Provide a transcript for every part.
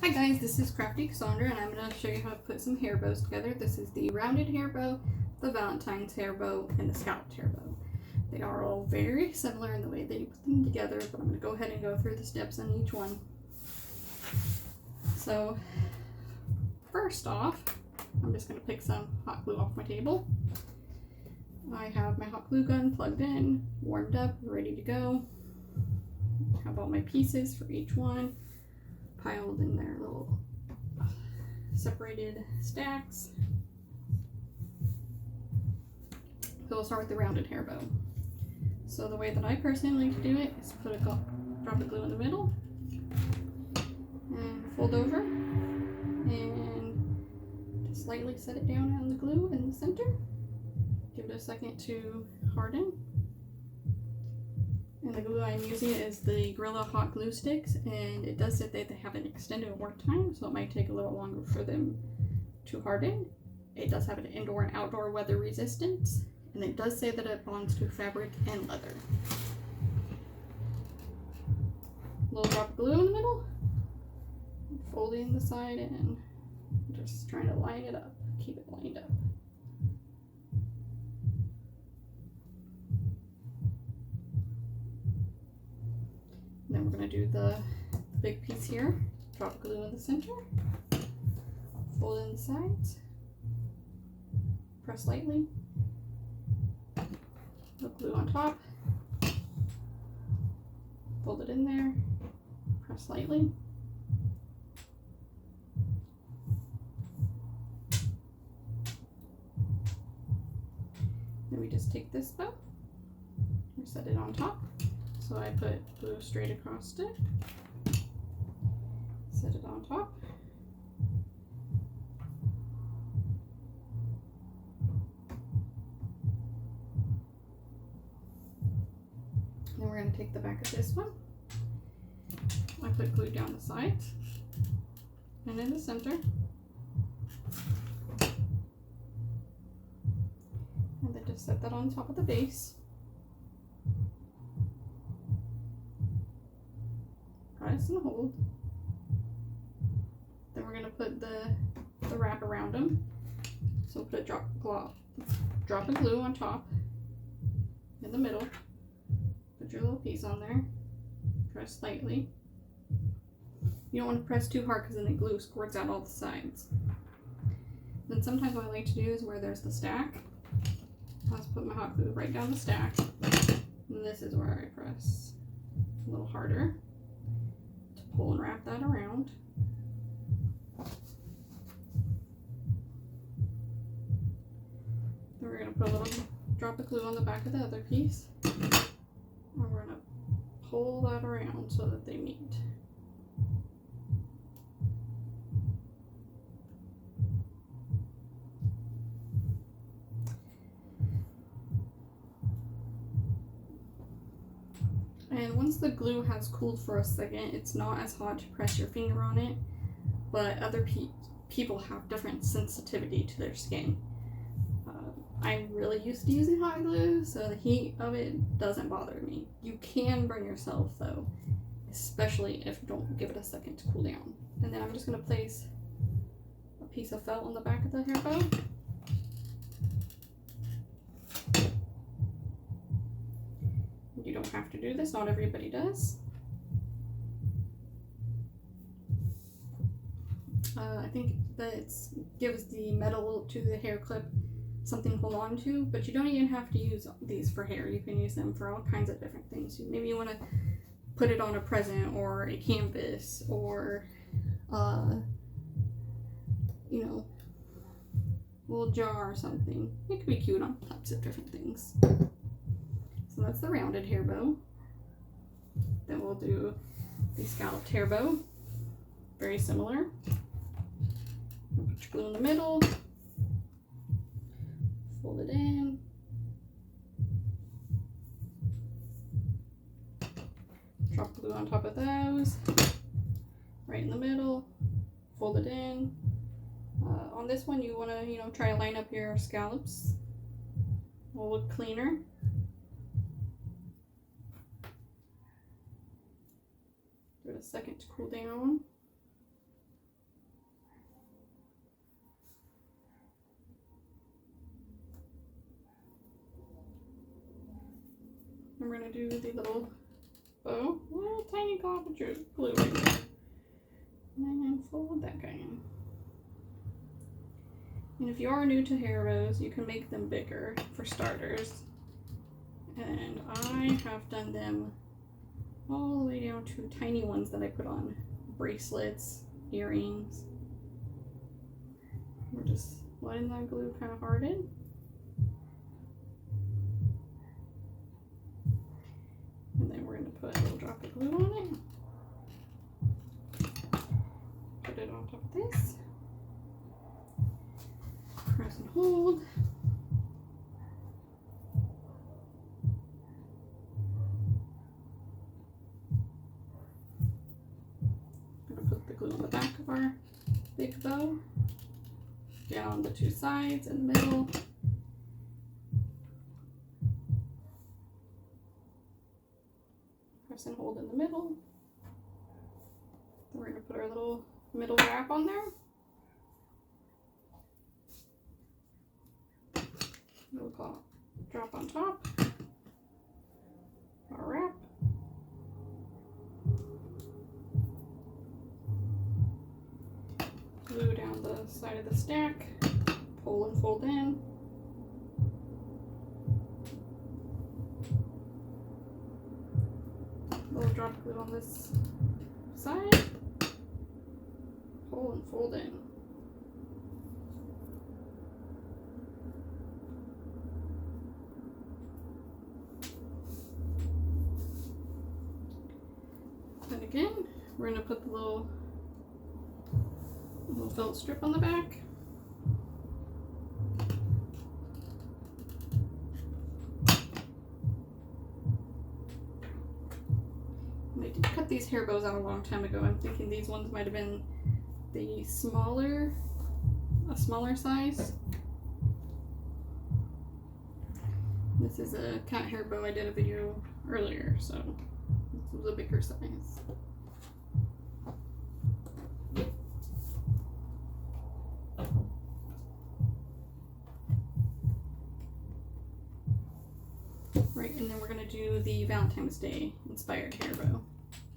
Hi guys, this is Crafty Cassondra and I'm going to show you how to put some hair bows together. This is the rounded hair bow, the Valentine's hair bow, and the scalloped hair bow. They are all very similar in the way that you put them together, but I'm going to go ahead and go through the steps on each one. So first off, I'm just going to pick some hot glue off my table. I have my hot glue gun plugged in, warmed up, ready to go. I have all my pieces for each one piled in their little separated stacks. So we'll start with the rounded hair bow. So the way that I personally like to do it is put drop a glue in the middle and fold over and just lightly set it down on the glue in the center. Give it a second to harden. And the glue I'm using is the Gorilla Hot Glue Sticks, and it does say that they have an extended work time, so it might take a little longer for them to harden. It does have an indoor and outdoor weather resistance, and it does say that it bonds to fabric and leather. A little drop of glue in the middle, folding the side in, just trying to line it up, keep it lined up. Then we're going to do the big piece here. Drop glue in the center, fold in the sides, press lightly, put glue on top, fold it in there, press lightly. Then we just take this bow and set it on top. So I put glue straight across it, set it on top. Then we're going to take the back of this one. I put glue down the sides and in the center. And then just set that on top of the base. Press and hold. Then we're going to put the wrap around them. So put a drop of glue on top, in the middle. Put your little piece on there. Press lightly. You don't want to press too hard because then the glue squirts out all the sides. Then sometimes what I like to do is where there's the stack, I'll just put my hot glue right down the stack. And this is where I press a little harder. Pull and wrap that around. Then we're going to put a little drop of glue on the back of the other piece. And we're going to pull that around so that they meet. And once the glue has cooled for a second, it's not as hot to press your finger on it, but other people have different sensitivity to their skin. I'm really used to using hot glue, so the heat of it doesn't bother me. You can burn yourself though, especially if you don't give it a second to cool down. And then I'm just going to place a piece of felt on the back of the hair bow. You don't have to do this, not everybody does. I think that it gives the metal to the hair clip something to hold on to, but you don't even have to use these for hair. You can use them for all kinds of different things. Maybe you want to put it on a present or a canvas or, you know, a little jar or something. It could be cute on types of different things. So that's the rounded hair bow. Then we'll do the scalloped hair bow. Very similar. Put your glue in the middle. Fold it in. Drop glue on top of those. Right in the middle. Fold it in. On this one you want to, try to line up your scallops. Will look cleaner. Give it a second to cool down. And we're going to do the little bow, little tiny glob of glue right there. And fold that guy in. And if you are new to hair bows, you can make them bigger for starters. And I have done them all the way down to tiny ones that I put on bracelets, earrings. We're just letting that glue kind of harden. And then we're going to put a little drop of glue on it. Put it on top of this. Press and hold. I'm going to put the glue on the back of our big bow. Down the two sides and the middle. Press and hold in the middle. Then we're going to put our little middle wrap on there. We'll call drop on top. Our wrap. Glue down the side of the stack. Pull and fold in. Little drop of glue on this side. Pull and fold in. And again, we're going to put the little felt strip on the back. And I did cut these hair bows out a long time ago. I'm thinking these ones might have been a smaller size. This is a cat hair bow. I did a video earlier, so this was a bigger size. Right, and then we're going to do the Valentine's Day inspired hair bow.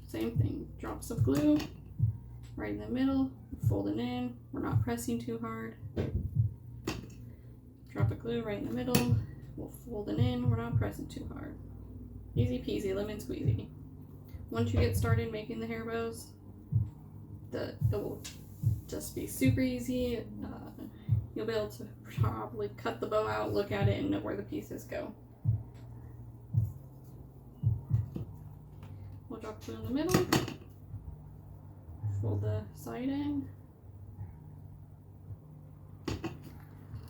Same thing, drops of glue right in the middle, fold it in, we're not pressing too hard. Drop of glue right in the middle, we'll fold it in, we're not pressing too hard. Easy peasy, lemon squeezy. Once you get started making the hair bows, it will just be super easy. You'll be able to probably cut the bow out, look at it, and know where the pieces go. We'll drop glue in the middle, fold the side in,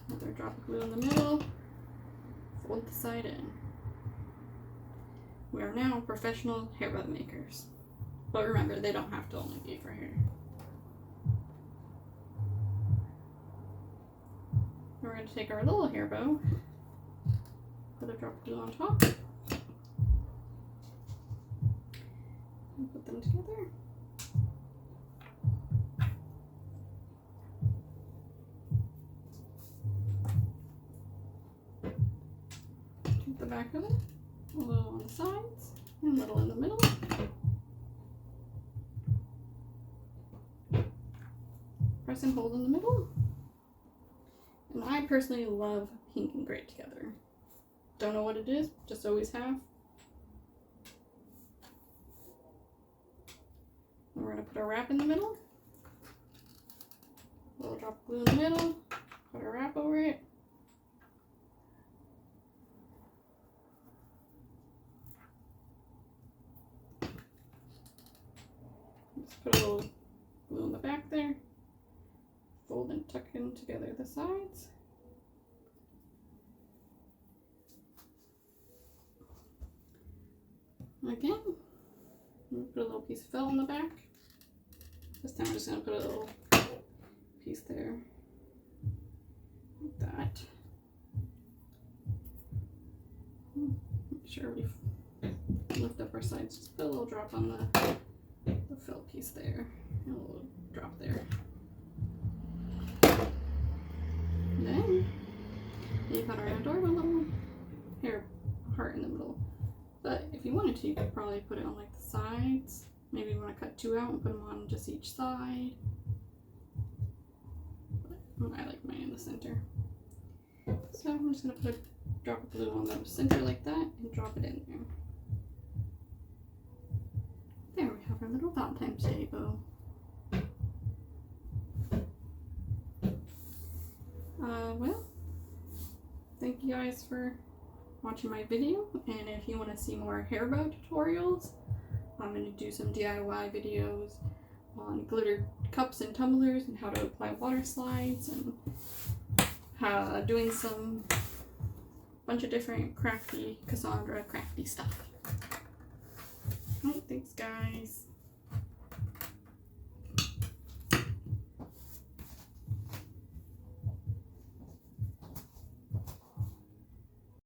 another drop of glue in the middle, fold the side in. We are now professional hair bow makers, but remember, they don't have to only be for hair. We're going to take our little hair bow, put a drop of glue on top, and put them together. Take the back of it, a little on the sides, and a little in the middle. Press and hold in the middle. And I personally love pink and gray together. Don't know what it is, just always have. And we're going to put our wrap in the middle. A little drop of glue in the middle. Put our wrap over it. Just put a little glue in the back there. Fold and tuck in together the sides. Again, put a little piece of felt in the back. This time I'm just going to put a little piece there, like that. Make sure we lift up our sides. Just put a little drop on the felt piece there, and a little drop there. Then you've got our adorable little hair heart in the middle. But wanted to, you could probably put it on like the sides. Maybe you want to cut 2 out and put them on just each side. But I like mine in the center. So I'm just going to put a drop of glue on the center like that and drop it in there. There we have our little Valentine's Day bow. Well, thank you guys for watching my video, and if you want to see more hair bow tutorials, I'm going to do some DIY videos on glitter cups and tumblers and how to apply water slides and doing some bunch of different Crafty, Cassondra, Crafty stuff. Alright, thanks guys.